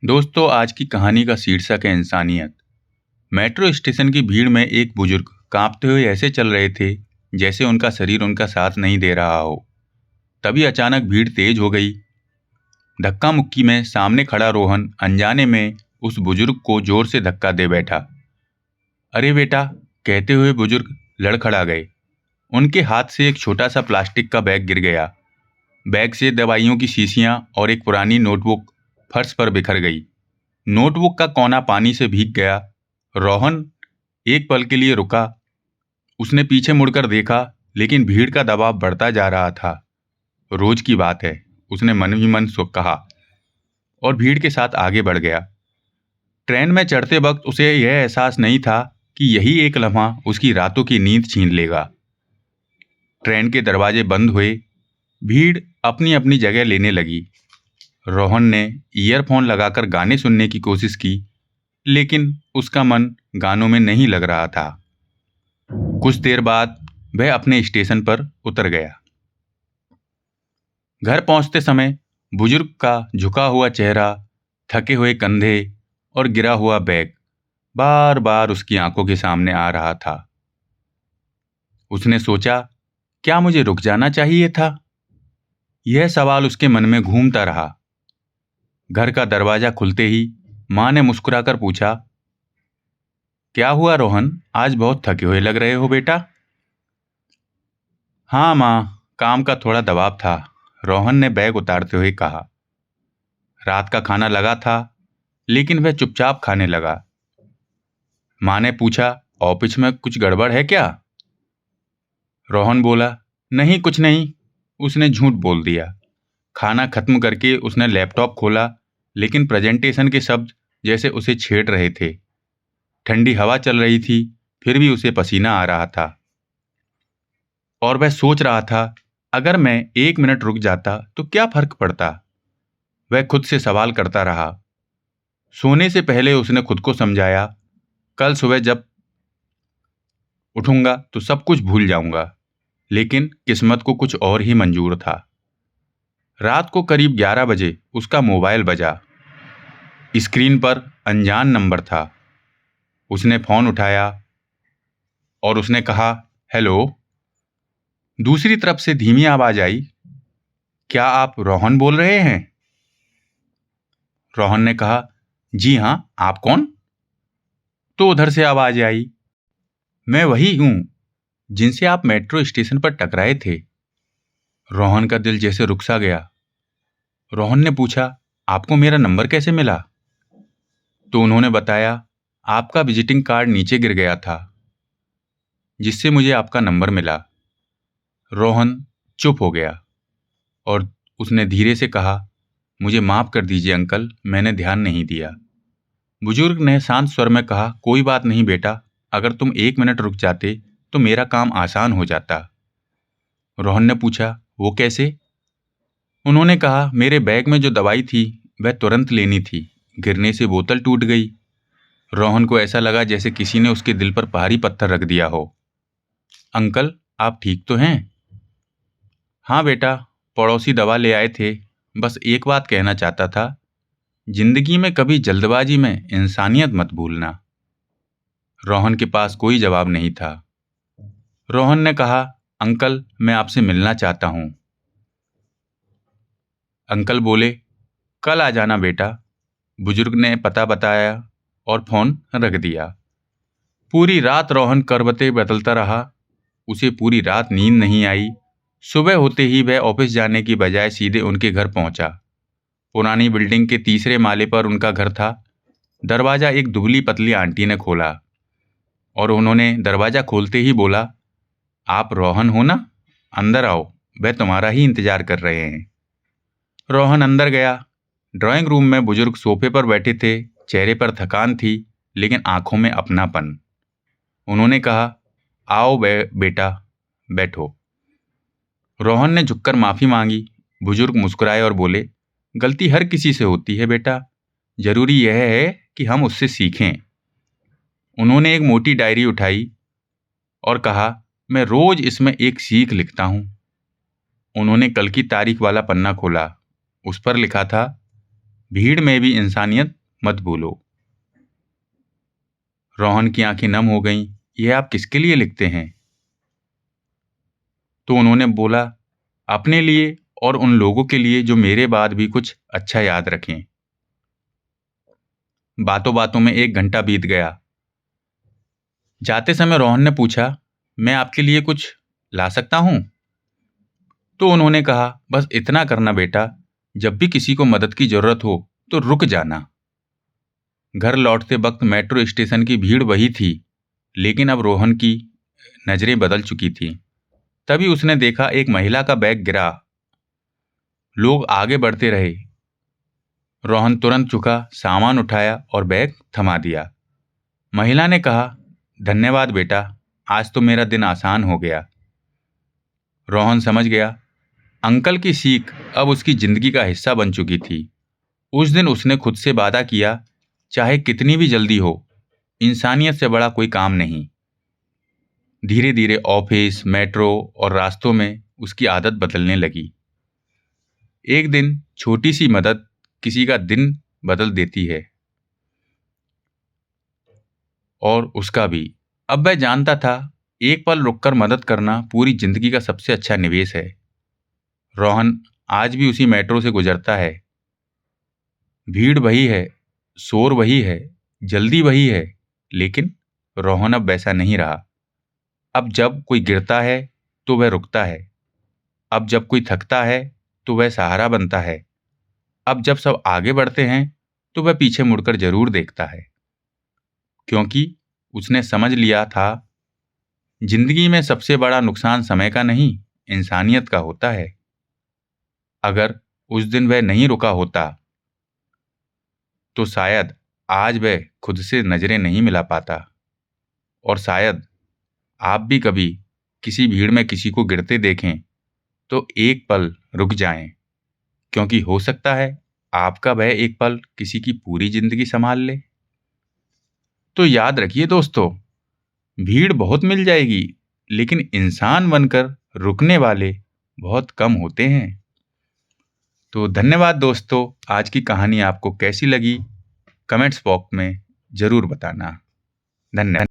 दोस्तों, आज की कहानी का शीर्षक है इंसानियत। मेट्रो स्टेशन की भीड़ में एक बुजुर्ग कांपते हुए ऐसे चल रहे थे जैसे उनका शरीर उनका साथ नहीं दे रहा हो। तभी अचानक भीड़ तेज हो गई। धक्का मुक्की में सामने खड़ा रोहन अनजाने में उस बुजुर्ग को जोर से धक्का दे बैठा। अरे बेटा, कहते हुए बुजुर्ग लड़खड़ा गए। उनके हाथ से एक छोटा सा प्लास्टिक का बैग गिर गया। बैग से दवाइयों की शीशियां और एक पुरानी नोटबुक फर्श पर बिखर गई। नोटबुक का कोना पानी से भीग गया। रोहन एक पल के लिए रुका। उसने पीछे मुड़कर देखा, लेकिन भीड़ का दबाव बढ़ता जा रहा था। रोज की बात है, उसने मन ही मन कहा और भीड़ के साथ आगे बढ़ गया। ट्रेन में चढ़ते वक्त उसे यह एहसास नहीं था कि यही एक लम्हा उसकी रातों की नींद छीन लेगा। ट्रेन के दरवाजे बंद हुए। भीड़ अपनी अपनी जगह लेने लगी। रोहन ने ईयरफोन लगाकर गाने सुनने की कोशिश की, लेकिन उसका मन गानों में नहीं लग रहा था। कुछ देर बाद वह अपने स्टेशन पर उतर गया। घर पहुंचते समय बुजुर्ग का झुका हुआ चेहरा, थके हुए कंधे और गिरा हुआ बैग बार बार उसकी आंखों के सामने आ रहा था। उसने सोचा, क्या मुझे रुक जाना चाहिए था? यह सवाल उसके मन में घूमता रहा। घर का दरवाजा खुलते ही मां ने मुस्कुराकर पूछा, क्या हुआ रोहन, आज बहुत थके हुए लग रहे हो बेटा? हाँ मां, काम का थोड़ा दबाव था, रोहन ने बैग उतारते हुए कहा। रात का खाना लगा था, लेकिन वह चुपचाप खाने लगा। मां ने पूछा, ऑफिस में कुछ गड़बड़ है क्या? रोहन बोला, नहीं कुछ नहीं। उसने झूठ बोल दिया। खाना खत्म करके उसने लैपटॉप खोला, लेकिन प्रेजेंटेशन के शब्द जैसे उसे छेड़ रहे थे। ठंडी हवा चल रही थी, फिर भी उसे पसीना आ रहा था। और वह सोच रहा था, अगर मैं 1 मिनट रुक जाता तो क्या फर्क पड़ता? वह खुद से सवाल करता रहा। सोने से पहले उसने खुद को समझाया, कल सुबह जब उठूंगा तो सब कुछ भूल जाऊंगा। लेकिन किस्मत को कुछ और ही मंजूर था। रात को करीब 11 बजे उसका मोबाइल बजा। स्क्रीन पर अनजान नंबर था। उसने फोन उठाया और उसने कहा, हेलो। दूसरी तरफ से धीमी आवाज आई, क्या आप रोहन बोल रहे हैं? रोहन ने कहा, जी हां, आप कौन? तो उधर से आवाज आई, मैं वही हूं जिनसे आप मेट्रो स्टेशन पर टकराए थे। रोहन का दिल जैसे रुक सा गया। रोहन ने पूछा, आपको मेरा नंबर कैसे मिला? तो उन्होंने बताया, आपका विजिटिंग कार्ड नीचे गिर गया था, जिससे मुझे आपका नंबर मिला। रोहन चुप हो गया और उसने धीरे से कहा, मुझे माफ कर दीजिए अंकल, मैंने ध्यान नहीं दिया। बुजुर्ग ने शांत स्वर में कहा, कोई बात नहीं बेटा, अगर तुम 1 मिनट रुक जाते तो मेरा काम आसान हो जाता। रोहन ने पूछा, वो कैसे? उन्होंने कहा, मेरे बैग में जो दवाई थी वह तुरंत लेनी थी, गिरने से बोतल टूट गई। रोहन को ऐसा लगा जैसे किसी ने उसके दिल पर भारी पत्थर रख दिया हो। अंकल, आप ठीक तो हैं? हाँ बेटा, पड़ोसी दवा ले आए थे, बस एक बात कहना चाहता था, जिंदगी में कभी जल्दबाजी में इंसानियत मत भूलना। रोहन के पास कोई जवाब नहीं था। रोहन ने कहा, अंकल, मैं आपसे मिलना चाहता हूं। अंकल बोले, कल आ जाना बेटा। बुजुर्ग ने पता बताया और फोन रख दिया। पूरी रात रोहन करवटें बदलता रहा। उसे पूरी रात नींद नहीं आई। सुबह होते ही वह ऑफिस जाने की बजाय सीधे उनके घर पहुंचा। पुरानी बिल्डिंग के तीसरे माले पर उनका घर था। दरवाजा एक दुबली पतली आंटी ने खोला और उन्होंने दरवाजा खोलते ही बोला, आप रोहन हो ना? अंदर आओ, वह तुम्हारा ही इंतजार कर रहे हैं। रोहन अंदर गया। ड्राइंग रूम में बुजुर्ग सोफे पर बैठे थे। चेहरे पर थकान थी, लेकिन आंखों में अपनापन। उन्होंने कहा, आओ बेटा, बैठो। रोहन ने झुककर माफी मांगी। बुजुर्ग मुस्कुराए और बोले, गलती हर किसी से होती है बेटा, जरूरी यह है कि हम उससे सीखें। उन्होंने एक मोटी डायरी उठाई और कहा, मैं रोज इसमें एक सीख लिखता हूं। उन्होंने कल की तारीख वाला पन्ना खोला। उस पर लिखा था, भीड़ में भी इंसानियत मत भूलो। रोहन की आंखें नम हो गईं। यह आप किसके लिए लिखते हैं? तो उन्होंने बोला, अपने लिए और उन लोगों के लिए जो मेरे बाद भी कुछ अच्छा याद रखें। बातों बातों में 1 घंटा बीत गया। जाते समय रोहन ने पूछा, मैं आपके लिए कुछ ला सकता हूं? तो उन्होंने कहा, बस इतना करना बेटा, जब भी किसी को मदद की जरूरत हो तो रुक जाना। घर लौटते वक्त मेट्रो स्टेशन की भीड़ वही थी, लेकिन अब रोहन की नजरें बदल चुकी थीं। तभी उसने देखा एक महिला का बैग गिरा। लोग आगे बढ़ते रहे। रोहन तुरंत झुका, सामान उठाया और बैग थमा दिया। महिला ने कहा, धन्यवाद बेटा, आज तो मेरा दिन आसान हो गया। रोहन समझ गया, अंकल की सीख अब उसकी जिंदगी का हिस्सा बन चुकी थी। उस दिन उसने खुद से वादा किया, चाहे कितनी भी जल्दी हो, इंसानियत से बड़ा कोई काम नहीं। धीरे धीरे ऑफिस, मेट्रो और रास्तों में उसकी आदत बदलने लगी। एक दिन छोटी सी मदद किसी का दिन बदल देती है, और उसका भी। अब वह जानता था, एक पल रुककर मदद करना पूरी जिंदगी का सबसे अच्छा निवेश है। रोहन आज भी उसी मेट्रो से गुजरता है। भीड़ वही है, शोर वही है, जल्दी वही है, लेकिन रोहन अब वैसा नहीं रहा। अब जब कोई गिरता है तो वह रुकता है। अब जब कोई थकता है तो वह सहारा बनता है। अब जब सब आगे बढ़ते हैं तो वह पीछे मुड़कर जरूर देखता है, क्योंकि उसने समझ लिया था, जिंदगी में सबसे बड़ा नुकसान समय का नहीं, इंसानियत का होता है। अगर उस दिन वह नहीं रुका होता तो शायद आज वह खुद से नजरें नहीं मिला पाता, और शायद आप भी कभी किसी भीड़ में किसी को गिरते देखें तो एक पल रुक जाएं, क्योंकि हो सकता है आपका वह एक पल किसी की पूरी जिंदगी संभाल ले। तो याद रखिए दोस्तों, भीड़ बहुत मिल जाएगी, लेकिन इंसान बनकर रुकने वाले बहुत कम होते हैं। तो धन्यवाद दोस्तों, आज की कहानी आपको कैसी लगी कमेंट्स बॉक्स में जरूर बताना। धन्यवाद।